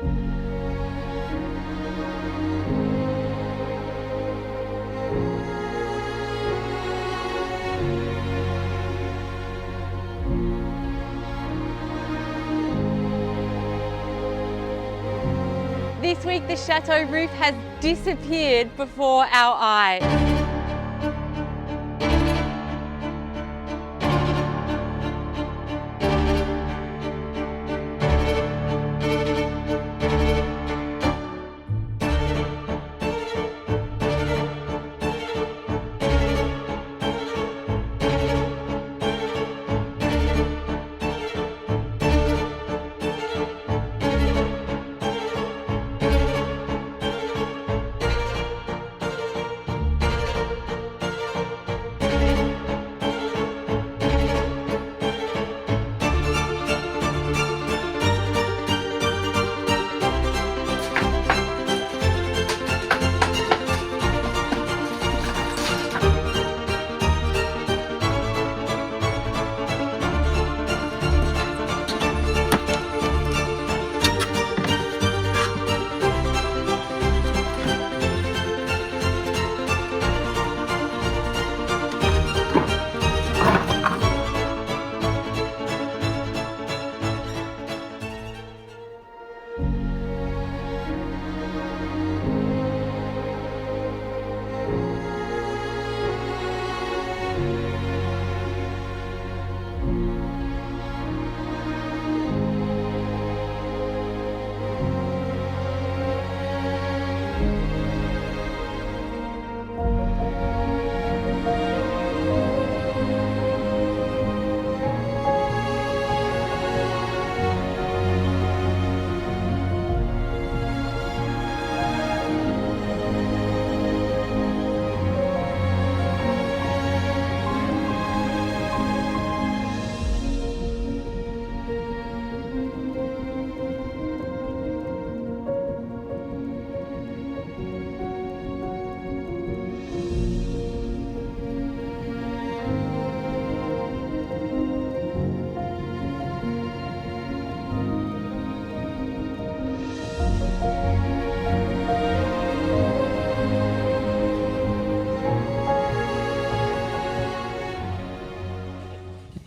This week the chateau roof has disappeared before our eyes.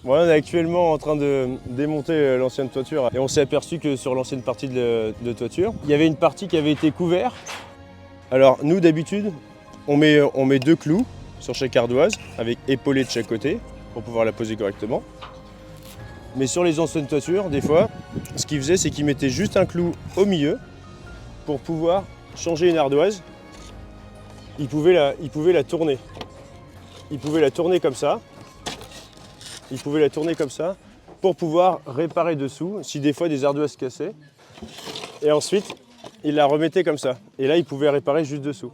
Bon, on est actuellement en train de démonter l'ancienne toiture et on s'est aperçu que sur l'ancienne partie de toiture, il y avait une partie qui avait été couverte. Alors nous d'habitude, on met 2 clous sur chaque ardoise avec épaulé de chaque côté pour pouvoir la poser correctement. Mais sur les anciennes toitures, des fois, ce qu'ils faisaient, c'est qu'ils mettaient juste un clou au milieu pour pouvoir changer une ardoise. Ils pouvaient la tourner. Ils pouvaient la tourner comme ça. Ils pouvaient la tourner comme ça pour pouvoir réparer dessous si des fois des ardoises cassaient. Et ensuite, ils la remettaient comme ça. Et là, ils pouvaient réparer juste dessous.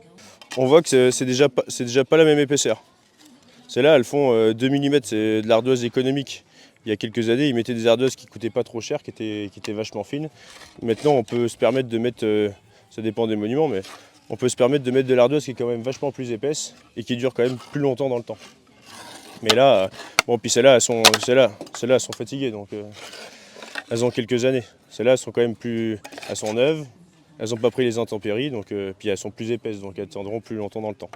On voit que c'est déjà pas la même épaisseur. Celles-là, elles font 2 mm, c'est de l'ardoise économique. Il y a quelques années, ils mettaient des ardoises qui ne coûtaient pas trop cher, qui étaient vachement fines. Maintenant, on peut se permettre de mettre, ça dépend des monuments, mais on peut se permettre de mettre de l'ardoise qui est quand même vachement plus épaisse et qui dure quand même plus longtemps dans le temps. Mais là, bon, puis celles-là, elles sont fatiguées, donc elles ont quelques années. Celles-là, elles sont quand même elles sont neuves, elles n'ont pas pris les intempéries, donc puis elles sont plus épaisses, donc elles tiendront plus longtemps dans le temps.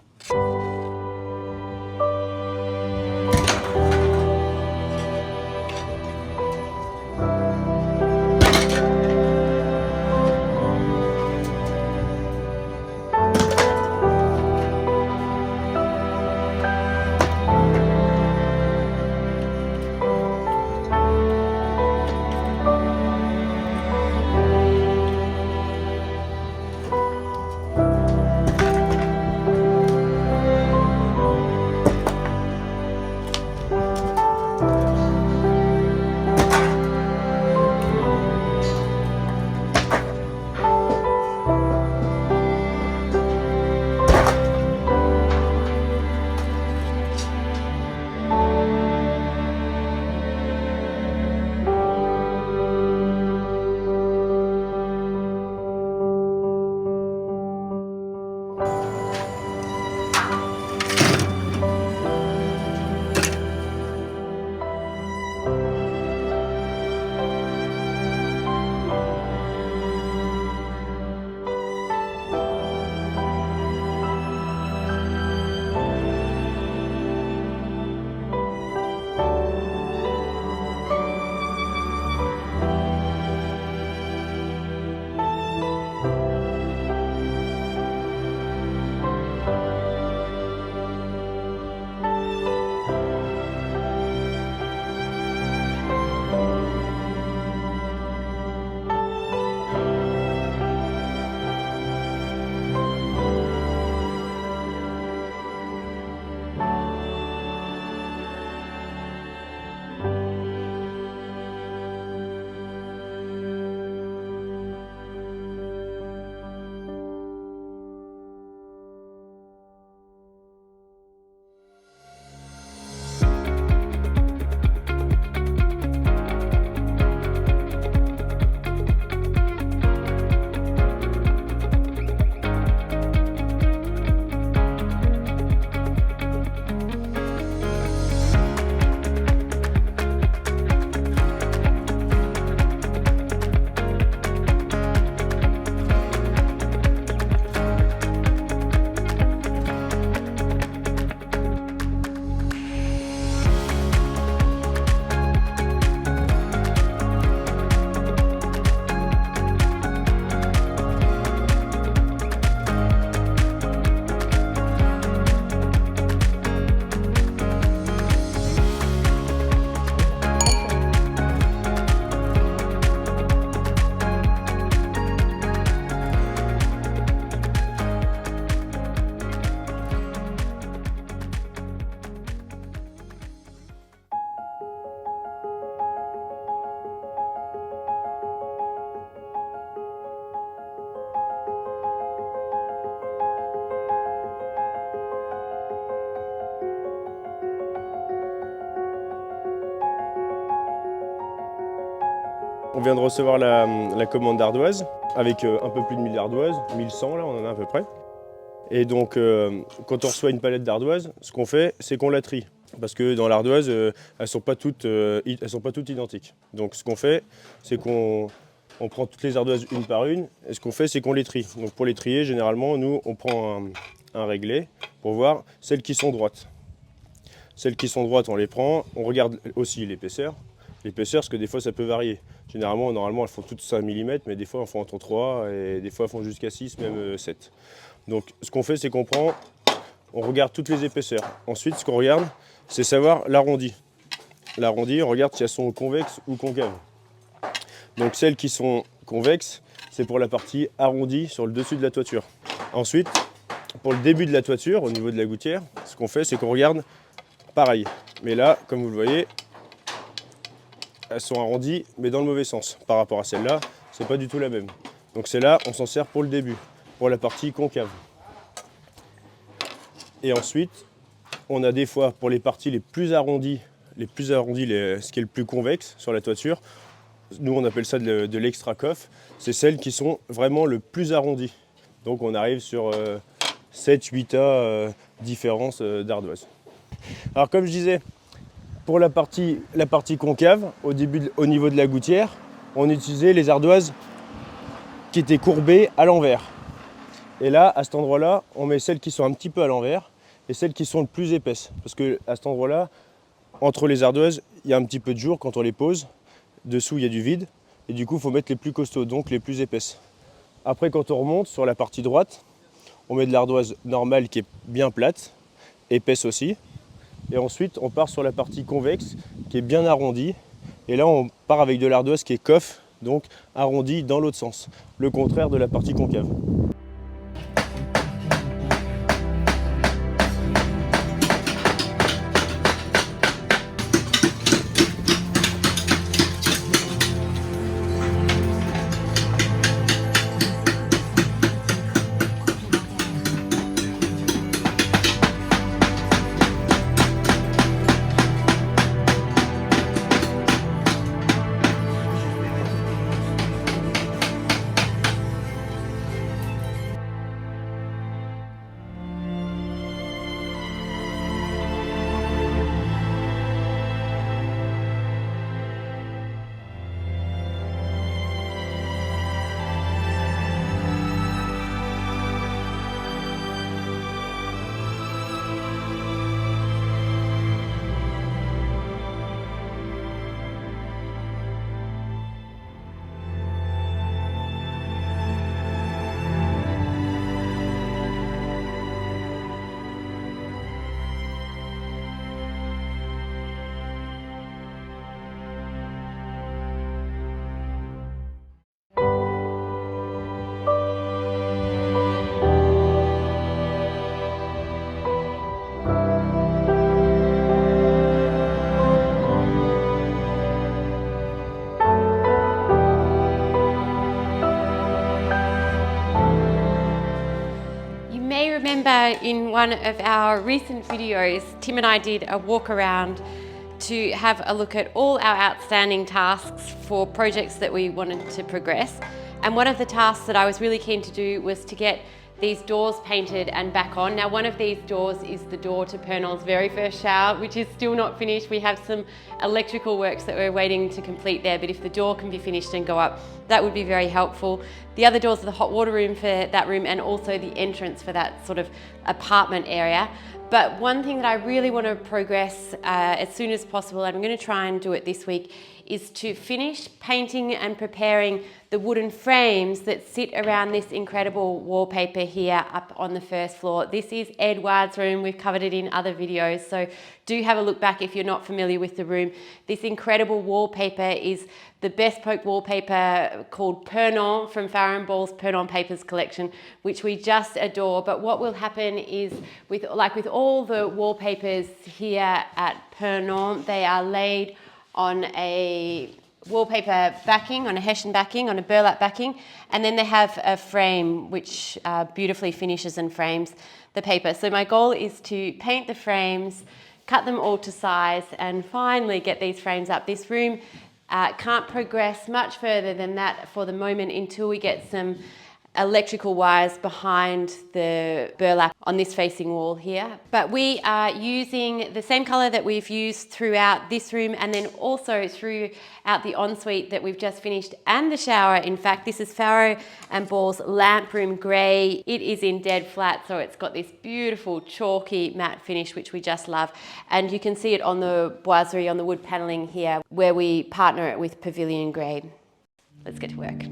vient de recevoir la commande d'ardoise avec un peu plus de 1000 ardoises, 1100 là, on en a à peu près. Et donc, quand on reçoit une palette d'ardoise, ce qu'on fait, c'est qu'on la trie. Parce que dans l'ardoise, elles ne sont pas toutes identiques. Donc, ce qu'on fait, c'est qu'on prend toutes les ardoises une par une. Et ce qu'on fait, c'est qu'on les trie. Donc, pour les trier, généralement, nous, on prend un réglé pour voir celles qui sont droites. Celles qui sont droites, on les prend. On regarde aussi l'épaisseur. L'épaisseur, parce que des fois, ça peut varier. Normalement, elles font toutes 5 mm, mais des fois, elles font entre 3 et des fois, elles font jusqu'à 6, même 7. Donc, ce qu'on fait, c'est on regarde toutes les épaisseurs. Ensuite, ce qu'on regarde, c'est savoir l'arrondi. L'arrondi, on regarde si elles sont convexes ou concaves. Donc, celles qui sont convexes, c'est pour la partie arrondie sur le dessus de la toiture. Ensuite, pour le début de la toiture, au niveau de la gouttière, ce qu'on fait, c'est qu'on regarde pareil. Mais là, comme vous le voyez, elles sont arrondies, mais dans le mauvais sens. Par rapport à celle-là, c'est pas du tout la même. Donc celle-là, on s'en sert pour le début, pour la partie concave. Et ensuite, on a des fois, pour les parties les plus arrondies, ce qui est le plus convexe sur la toiture, nous on appelle ça de l'extra coff, c'est celles qui sont vraiment le plus arrondies. Donc on arrive sur 7-8 différences d'ardoise. Alors comme je disais, pour la partie concave, au niveau de la gouttière, on utilisait les ardoises qui étaient courbées à l'envers. Et là, à cet endroit-là, on met celles qui sont un petit peu à l'envers et celles qui sont le plus épaisses. Parce que à cet endroit-là, entre les ardoises, il y a un petit peu de jour quand on les pose. Dessous, il y a du vide. Et du coup, il faut mettre les plus costauds, donc les plus épaisses. Après, quand on remonte sur la partie droite, on met de l'ardoise normale qui est bien plate, épaisse aussi. Et ensuite, on part sur la partie convexe qui est bien arrondie. Et là, on part avec de l'ardoise qui est coff, donc arrondie dans l'autre sens. Le contraire de la partie concave. In one of our recent videos, Tim and I did a walk around to have a look at all our outstanding tasks for projects that we wanted to progress. And one of the tasks that I was really keen to do was to get these doors painted and back on. Now, one of these doors is the door to Pernol's very first shower, which is still not finished. We have some electrical works that we're waiting to complete there, but if the door can be finished and go up, that would be very helpful. The other doors are the hot water room for that room and also the entrance for that sort of apartment area. But one thing that I really want to progress as soon as possible, and I'm going to try and do it this week, is to finish painting and preparing the wooden frames that sit around this incredible wallpaper here up on the first floor. This is Edward's room. We've covered it in other videos, so do have a look back if you're not familiar with the room. This incredible wallpaper is the bespoke wallpaper called Pernol from Farrow & Ball's Pernol Papers collection, which we just adore. But what will happen is, with all the wallpapers here at Pernol, they are laid on a wallpaper backing, on a Hessian backing, on a burlap backing, and then they have a frame which beautifully finishes and frames the paper. So my goal is to paint the frames, cut them all to size, and finally get these frames up. This room Can't progress much further than that for the moment until we get some electrical wires behind the burlap on this facing wall here. But we are using the same colour that we've used throughout this room and then also throughout the ensuite that we've just finished and the shower. In fact, this is Farrow and Ball's lamp room grey. It is in dead flat, so it's got this beautiful chalky matte finish, which we just love. And you can see it on the boiserie, on the wood panelling here, where we partner it with Pavilion Grey. Let's get to work.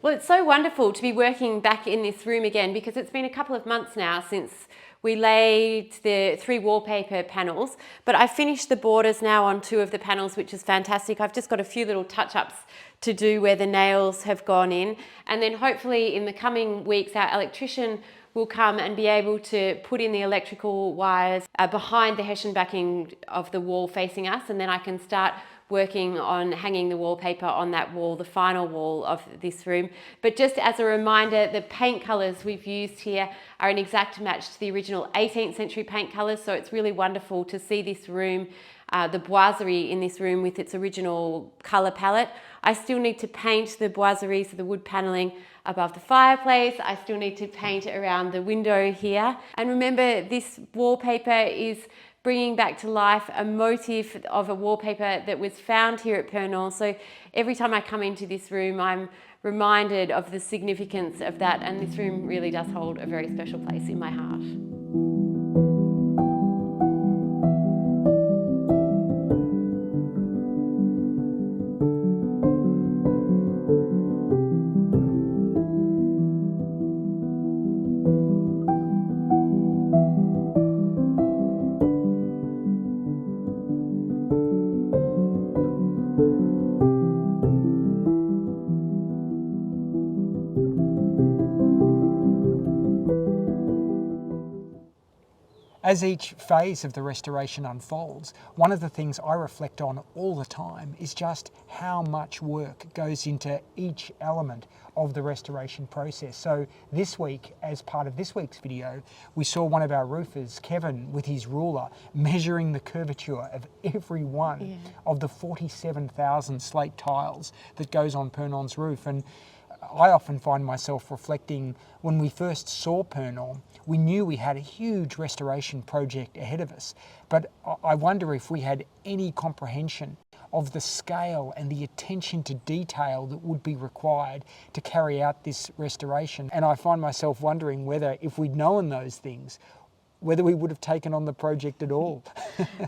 Well, it's so wonderful to be working back in this room again because it's been a couple of months now since we laid the 3 wallpaper panels, but I finished the borders now on 2 of the panels, which is fantastic. I've just got a few little touch-ups to do where the nails have gone in, and then hopefully in the coming weeks our electrician will come and be able to put in the electrical wires behind the Hessian backing of the wall facing us, and then I can start working on hanging the wallpaper on that wall, the final wall of this room. But just as a reminder, the paint colours we've used here are an exact match to the original 18th century paint colours, so it's really wonderful to see this room, the boiserie in this room with its original colour palette. I still need to paint the boiseries, so the wood panelling above the fireplace. I still need to paint around the window here. And remember, this wallpaper is bringing back to life a motif of a wallpaper that was found here at Pernod. So every time I come into this room, I'm reminded of the significance of that, and this room really does hold a very special place in my heart. As each phase of the restoration unfolds, one of the things I reflect on all the time is just how much work goes into each element of the restoration process. So this week, as part of this week's video, we saw one of our roofers, Kevin, with his ruler, measuring the curvature of every one of the 47,000 slate tiles that goes on Pernon's roof. And I often find myself reflecting, when we first saw Pernon, we knew we had a huge restoration project ahead of us, but I wonder if we had any comprehension of the scale and the attention to detail that would be required to carry out this restoration. And I find myself wondering whether, if we'd known those things, whether we would have taken on the project at all.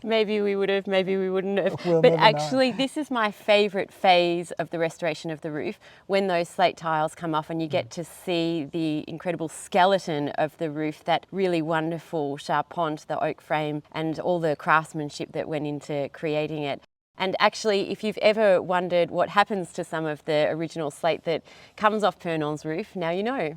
Maybe we would have, maybe we wouldn't have. We'll but never actually, know. this is my favourite phase of the restoration of the roof, when those slate tiles come off and you get to see the incredible skeleton of the roof, that really wonderful charpente, the oak frame, and all the craftsmanship that went into creating it. And actually, if you've ever wondered what happens to some of the original slate that comes off Pernon's roof, now you know.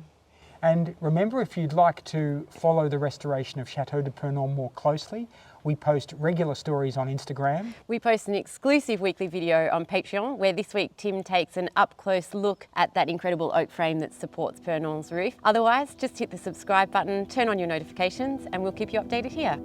And remember, if you'd like to follow the restoration of Château de Pernon more closely, we post regular stories on Instagram. We post an exclusive weekly video on Patreon, where this week Tim takes an up-close look at that incredible oak frame that supports Pernon's roof. Otherwise, just hit the subscribe button, turn on your notifications, and we'll keep you updated here.